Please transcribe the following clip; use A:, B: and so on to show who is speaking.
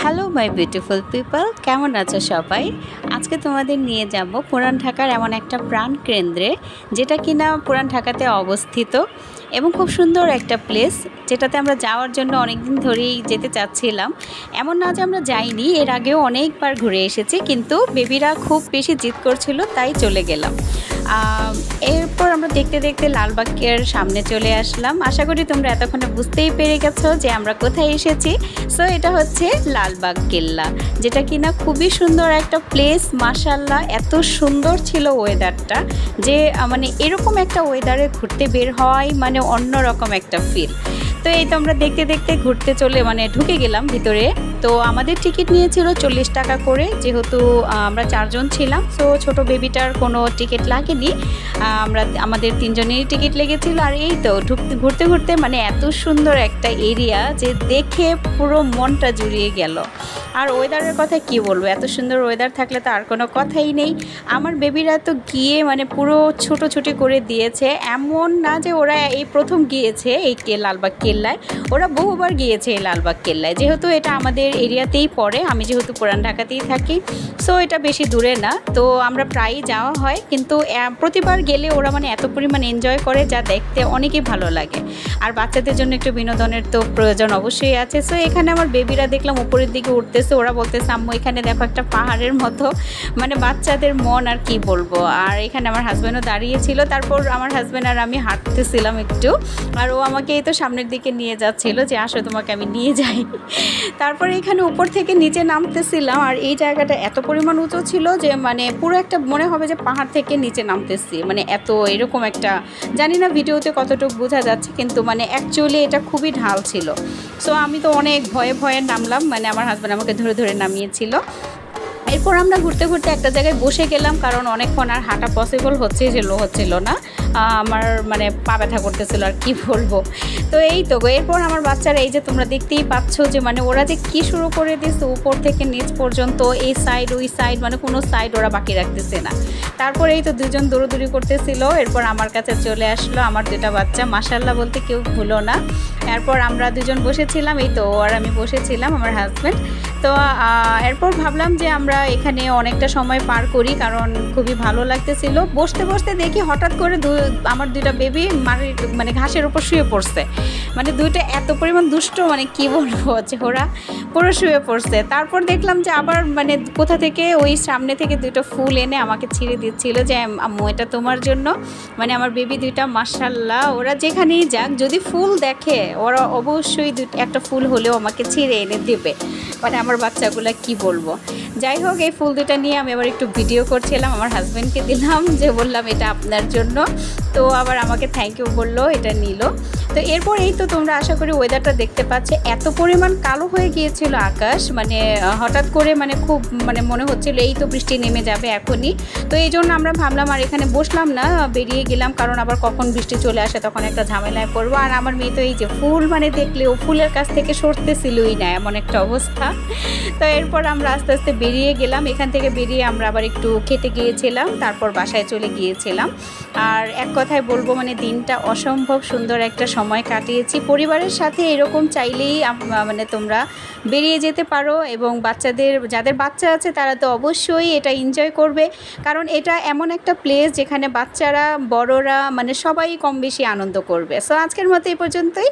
A: Hello my beautiful people, কেমন আছো সবাই? আজকে তোমাদের নিয়ে যাব পুরান ঢাকার এমন একটা প্রাণ কেন্দ্রে, যেটা কিনা পুরান ঢাকাতে অবস্থিত এবং খুব সুন্দর একটা প্লেস, যেটাতে আমরা যাওয়ার জন্য অনেক দিন ধরেই যেতে চাচ্ছিলাম। এমন না যে আমরা যাইনি, এর আগেও অনেকবার ঘুরে এসেছি, কিন্তু বেবিরা খুব বেশি জিদ করছিল, তাই চলে গেলাম। এরপর আমরা দেখতে দেখতে লালবাগের সামনে চলে আসলাম। আশা করি তোমরা এতক্ষণে বুঝতেই পেরে গেছো যে আমরা কোথায় এসেছি। সো এটা হচ্ছে লালবাগ কেল্লা, যেটা কিনা খুবই সুন্দর একটা প্লেস। মাশাআল্লাহ, এত সুন্দর ছিল ওয়েদারটা যে মানে এরকম একটা ওয়েদারে ঘুরতে বের হওয়াই মানে অন্যরকম একটা ফিল। তো এই তো আমরা দেখতে দেখতে ঘুরতে চলে ঢুকে গেলাম ভিতরে। তো আমাদের টিকিট নিয়েছিল 40 টাকা করে, যেহেতু আমরা 4 জন ছিলাম। সো ছোট বেবিটার কোনো টিকিট লাগেনি, আমাদের 3 জনেরই টিকিট লেগেছিল। আর এই তো ঘুরতে ঘুরতে মানে এত সুন্দর একটা এরিয়া যে দেখে পুরো মনটা জুড়িয়ে গেল। আর ওয়েদারের কথা কি বলবো, এত সুন্দর ওয়েদার থাকলে তো আর কোনো কথাই নেই। আমার বেবিরা তো গিয়ে মানে পুরো ছুটোছুটি করে দিয়েছে। এমন না যে ওরা এই প্রথম গিয়েছে এই লালবাগ কেল্লায়, ওরা বহুবার গিয়েছে এই লালবাগ কেল্লায়, যেহেতু এটা আমাদের এরিয়াতেই পড়ে। আমি যেহেতু পুরান ঢাকাতেই থাকি, সো এটা বেশি দূরে না, তো আমরা প্রায়ই যাওয়া হয়। কিন্তু প্রতিবার গেলে ওরা মানে এত পরিমাণ এনজয় করে, যা দেখতে অনেকই ভালো লাগে। আর বাচ্চাদের জন্য একটু বিনোদনের তো প্রয়োজন অবশ্যই আছে। সো এখানে আমার বেবিরা দেখলাম উপরের দিকে উঠতেছে, ওরা বলতেছে আম্মু এখানে দেখো একটা পাহাড়ের মতো। মানে বাচ্চাদের মন আর কি বলবো। আর এখানে আমার হাজব্যান্ডও দাঁড়িয়েছিল। তারপর আমার হাজব্যান্ড আর আমি হাঁটতেছিলাম একটু, আর ও আমাকে এই তো সামনের দিকে নিয়ে যাচ্ছিল যে আসো তোমাকে আমি নিয়ে যাই। তারপরে এখানে উপর থেকে নিচে নামতেছিলাম, আর এই জায়গাটা এত পরিমাণ উঁচু ছিল যে মানে পুরো একটা মনে হবে যে পাহাড় থেকে নিচে নামতেছি। মানে এত এরকম একটা, জানি না ভিডিওতে কতটুকু বোঝা যাচ্ছে, কিন্তু মানে অ্যাকচুয়ালি এটা খুবই ঢাল ছিল। সো আমি তো অনেক ভয়ে ভয়ে নামলাম, মানে আমার হাজব্যান্ড আমাকে ধরে ধরে নামিয়েছিল। এরপর আমরা ঘুরতে ঘুরতে একটা জায়গায় বসে গেলাম, কারণ অনেকক্ষণ আর হাঁটা পসিবল হচ্ছিল না। আমার মানে পা ব্যথা করতেছিল, আর কি বলবো। তো এই তো এরপর আমার বাচ্চারা এই যে তোমরা দেখতেই পাচ্ছ যে মানে ওরা যে কি শুরু করে দিয়েছে উপর থেকে নিচ পর্যন্ত, এই সাইড ওই সাইড, মানে কোনো সাইড ওরা বাকি রাখতেছে না। তারপর এই তো দুজন দৌড়দৌড়ি করতেছিল। এরপর আমার কাছে চলে আসলো আমার 2টা বাচ্চা, মাশাআল্লাহ বলতে কেউ ভুলো না। এরপর আমরা দুজন বসেছিলাম, এই তো আর আমি বসেছিলাম, আমার হাজব্যান্ড। তো এরপর ভাবলাম যে আমরা এখানে অনেকটা সময় পার করি, কারণ খুবই ভালো লাগতেছিল। বসতে বসতে দেখি হঠাৎ করে আমার 2টা বেবি মানে ঘাসের উপর শুয়ে পড়ছে। মানে 2টা এত পরিমাণ দুষ্ট, মানে কি বলবো, যে ওরা পুরো শুয়ে পড়ছে। তারপর দেখলাম যে আবার মানে কোথা থেকে ওই সামনে থেকে 2টা ফুল এনে আমাকে ছিঁড়ে দিচ্ছিল যে আম্মু এটা তোমার জন্য। মানে আমার বেবি 2টা মাশাআল্লাহ, ওরা যেখানেই যাক যদি ফুল দেখে ওরা অবশ্যই একটা ফুল হলেও আমাকে ছিঁড়ে এনে দেবে। মানে আমার বাচ্চাগুলা কি বলবো। যাই হোক, এই ফুল 2টা নিয়ে আমি আবার একটু ভিডিও করছিলাম, আমার হাজব্যান্ডকে দিলাম, যে বললাম এটা আপনার জন্য। তো আবার আমাকে থ্যাংক ইউ বললো, এটা নিল। তো এরপর এই তো তোমরা আশা করি ওয়েদারটা দেখতে পাচ্ছে, এত পরিমাণ কালো হয়ে গিয়েছিল আকাশ, মানে হঠাৎ করে মানে খুব মানে মনে হচ্ছিল এই তো বৃষ্টি নেমে যাবে এখনই। তো এই জন্য আমরা ভাবলাম আর এখানে বসলাম না, বেরিয়ে গেলাম, কারণ আবার কখন বৃষ্টি চলে আসে তখন একটা ঝামেলায় পড়বো। আর আমার মেয়ে তো এই যে ফুল মানে দেখলে ও ফুলের কাছ থেকে সরতেছিলই না, এমন একটা অবস্থা। তো এরপর আমরা আস্তে আস্তে বেরিয়ে গেলাম। এখান থেকে বেরিয়ে আমরা আবার একটু খেতে গিয়েছিলাম, তারপর বাসায় চলে গিয়েছিলাম। আর এক কথায় বলবো মানে দিনটা অসম্ভব সুন্দর একটা সময় কাটিয়েছি পরিবারের সাথে। এরকম চাইলেই মানে তোমরা বেরিয়ে যেতে পারো, এবং যাদের বাচ্চা আছে তারা তো অবশ্যই এটা এনজয় করবে, কারণ এটা এমন একটা প্লেস যেখানে বাচ্চারা বড়রা মানে সবাই কম বেশি আনন্দ করবে। সো আজকের মতো এই পর্যন্তই।